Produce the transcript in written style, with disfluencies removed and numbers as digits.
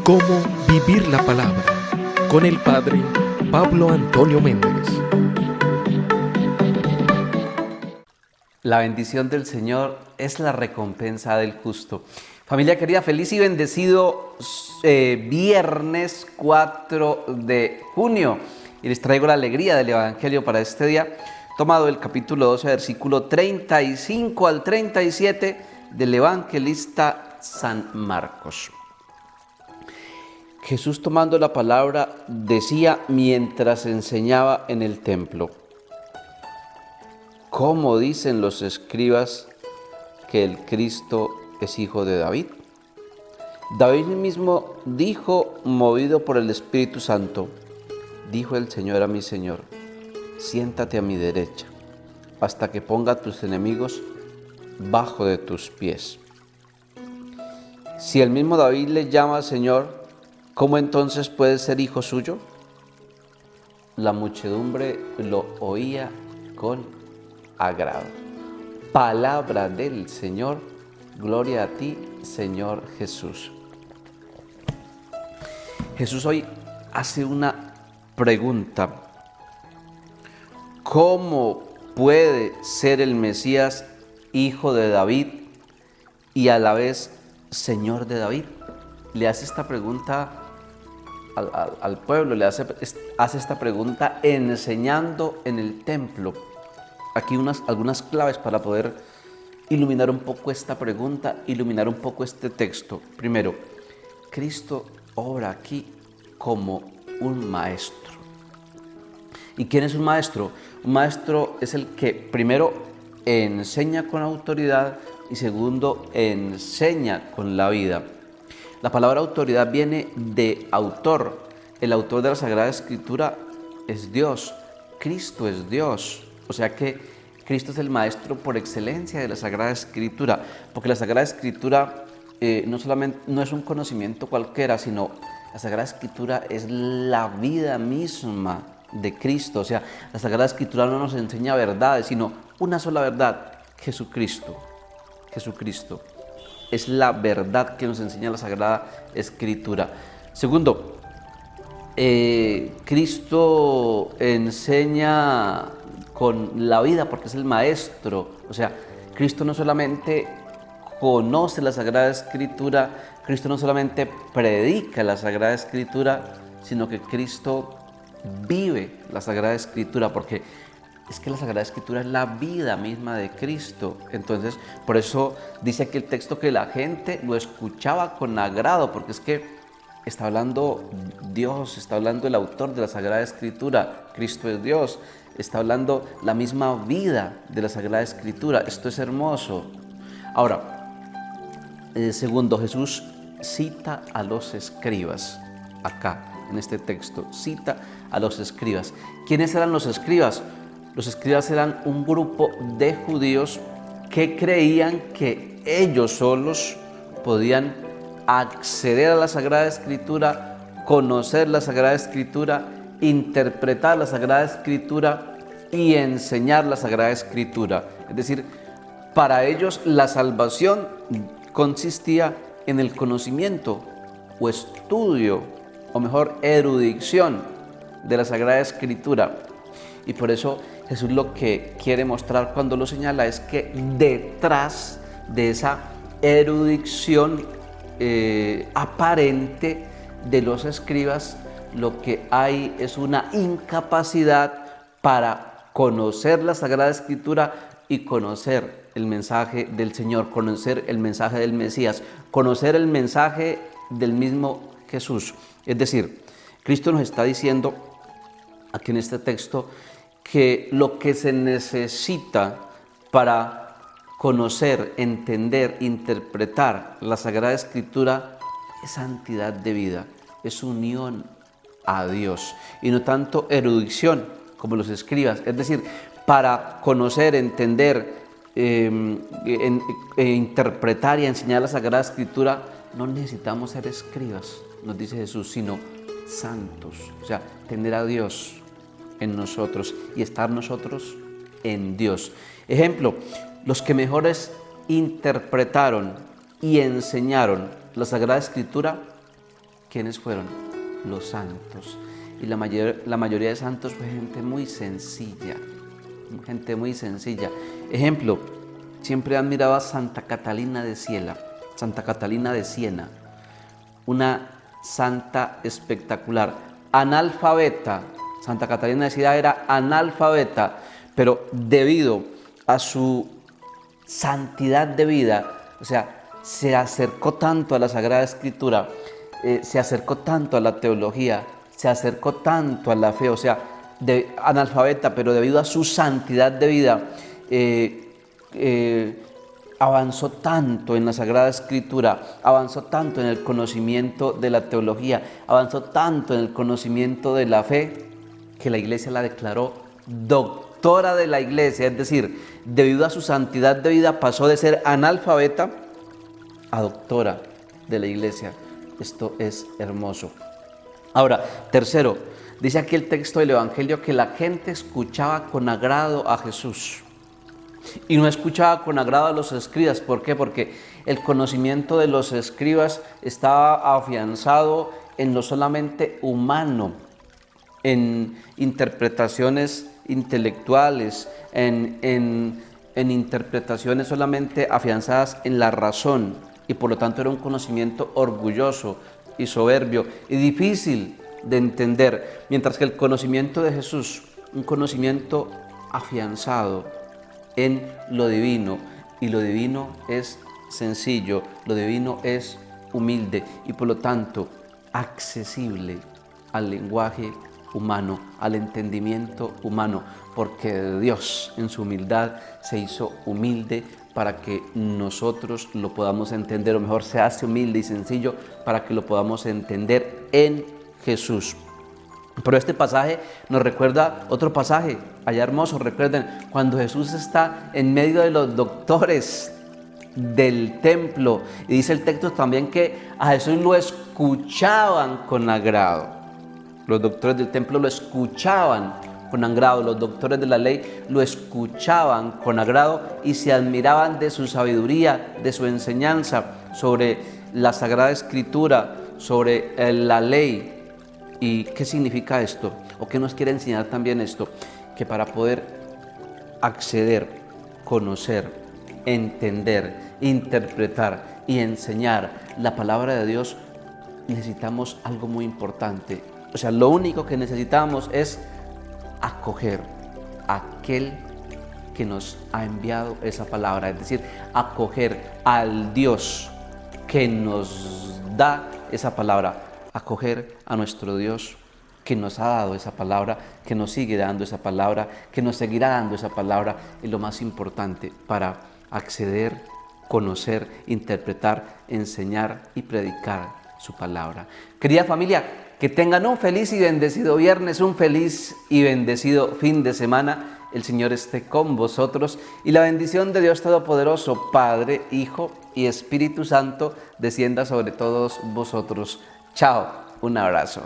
Cómo vivir la palabra con el Padre Pablo Antonio Méndez. La bendición del Señor es la recompensa del justo. Familia querida, feliz y bendecido viernes 4 de junio. Y les traigo la alegría del Evangelio para este día, tomado del capítulo 12, versículo 35 al 37 del evangelista San Marcos. Jesús, tomando la palabra, decía mientras enseñaba en el templo: ¿cómo dicen los escribas que el Cristo es hijo de David? David mismo dijo, movido por el Espíritu Santo: dijo el Señor a mi Señor, siéntate a mi derecha, hasta que ponga a tus enemigos bajo de tus pies. Si el mismo David le llama Señor, ¿cómo entonces puede ser hijo suyo? La muchedumbre lo oía con agrado. Palabra del Señor, gloria a ti, Señor Jesús. Jesús hoy hace una pregunta: ¿cómo puede ser el Mesías hijo de David y a la vez Señor de David? Le hace esta pregunta al pueblo, le hace esta pregunta enseñando en el templo. Aquí algunas claves para poder iluminar un poco esta pregunta, iluminar un poco este texto. Primero, Cristo obra aquí como un maestro. ¿Y quién es un maestro? Un maestro es el que primero enseña con autoridad y segundo enseña con la vida. La palabra autoridad viene de autor. El autor de la Sagrada Escritura es Dios. Cristo es Dios. O sea que Cristo es el maestro por excelencia de la Sagrada Escritura, porque la Sagrada Escritura no es un conocimiento cualquiera, sino la Sagrada Escritura es la vida misma de Cristo. O sea, la Sagrada Escritura no nos enseña verdades, sino una sola verdad: Jesucristo. Jesucristo es la verdad que nos enseña la Sagrada Escritura. Segundo, Cristo enseña con la vida porque es el maestro. O sea, Cristo no solamente conoce la Sagrada Escritura, Cristo no solamente predica la Sagrada Escritura, sino que Cristo vive la Sagrada Escritura, porque es que la Sagrada Escritura es la vida misma de Cristo. Entonces, por eso dice aquí el texto que la gente lo escuchaba con agrado, porque es que está hablando Dios, está hablando el autor de la Sagrada Escritura. Cristo es Dios, está hablando la misma vida de la Sagrada Escritura. Esto es hermoso. Ahora, segundo, Jesús cita a los escribas. Acá, en este texto, cita a los escribas. ¿Quiénes eran los escribas? Los escribas eran un grupo de judíos que creían que ellos solos podían acceder a la Sagrada Escritura, conocer la Sagrada Escritura, interpretar la Sagrada Escritura y enseñar la Sagrada Escritura. Es decir, para ellos la salvación consistía en el conocimiento o estudio, o mejor, erudición de la Sagrada Escritura. Y por eso Jesús lo que quiere mostrar cuando lo señala es que detrás de esa erudición aparente de los escribas, lo que hay es una incapacidad para conocer la Sagrada Escritura y conocer el mensaje del Señor, conocer el mensaje del Mesías, conocer el mensaje del mismo Jesús. Es decir, Cristo nos está diciendo aquí en este texto que lo que se necesita para conocer, entender, interpretar la Sagrada Escritura es santidad de vida, es unión a Dios y no tanto erudición como los escribas. Es decir, para conocer, entender, interpretar y enseñar la Sagrada Escritura no necesitamos ser escribas, nos dice Jesús, sino santos, o sea, tener a Dios en nosotros y estar nosotros en Dios. Ejemplo, los que mejores interpretaron y enseñaron la Sagrada Escritura, ¿Quiénes fueron? Los santos. Y la mayoría de santos fue gente muy sencilla, gente muy sencilla. Ejemplo, siempre he admirado a Santa Catalina de Siena, una santa espectacular, analfabeta. Santa Catalina de Siena era analfabeta, pero debido a su santidad de vida, o sea, se acercó tanto a la Sagrada Escritura, se acercó tanto a la teología, se acercó tanto a la fe, o sea, analfabeta, pero debido a su santidad de vida, avanzó tanto en la Sagrada Escritura, avanzó tanto en el conocimiento de la teología, avanzó tanto en el conocimiento de la fe, que la Iglesia la declaró doctora de la Iglesia. Es decir, debido a su santidad de vida pasó de ser analfabeta a doctora de la Iglesia. Esto es hermoso. Ahora, tercero, dice aquí el texto del Evangelio que la gente escuchaba con agrado a Jesús. Y no escuchaba con agrado a los escribas. ¿Por qué? Porque el conocimiento de los escribas estaba afianzado en lo solamente humano, en interpretaciones intelectuales, en interpretaciones solamente afianzadas en la razón, y por lo tanto era un conocimiento orgulloso y soberbio y difícil de entender, mientras que el conocimiento de Jesús, un conocimiento afianzado en lo divino, y lo divino es sencillo, lo divino es humilde y por lo tanto accesible al lenguaje humano, al entendimiento humano, porque Dios en su humildad se hizo humilde para que nosotros lo podamos entender, o mejor, se hace humilde y sencillo para que lo podamos entender en Jesús. Pero este pasaje nos recuerda otro pasaje allá hermoso. Recuerden, cuando Jesús está en medio de los doctores del templo, y dice el texto también que a Jesús lo escuchaban con agrado. Los doctores del templo lo escuchaban con agrado, los doctores de la ley lo escuchaban con agrado y se admiraban de su sabiduría, de su enseñanza sobre la Sagrada Escritura, sobre la ley. ¿Y qué significa esto? ¿O qué nos quiere enseñar también esto? Que para poder acceder, conocer, entender, interpretar y enseñar la palabra de Dios, necesitamos algo muy importante. O sea, lo único que necesitamos es acoger a aquel que nos ha enviado esa palabra, es decir, acoger al Dios que nos da esa palabra, acoger a nuestro Dios que nos ha dado esa palabra, que nos sigue dando esa palabra, que nos seguirá dando esa palabra, es lo más importante para acceder, conocer, interpretar, enseñar y predicar su palabra. Querida familia, que tengan un feliz y bendecido viernes, un feliz y bendecido fin de semana. El Señor esté con vosotros y la bendición de Dios Todopoderoso, Padre, Hijo y Espíritu Santo, descienda sobre todos vosotros. Chao, un abrazo.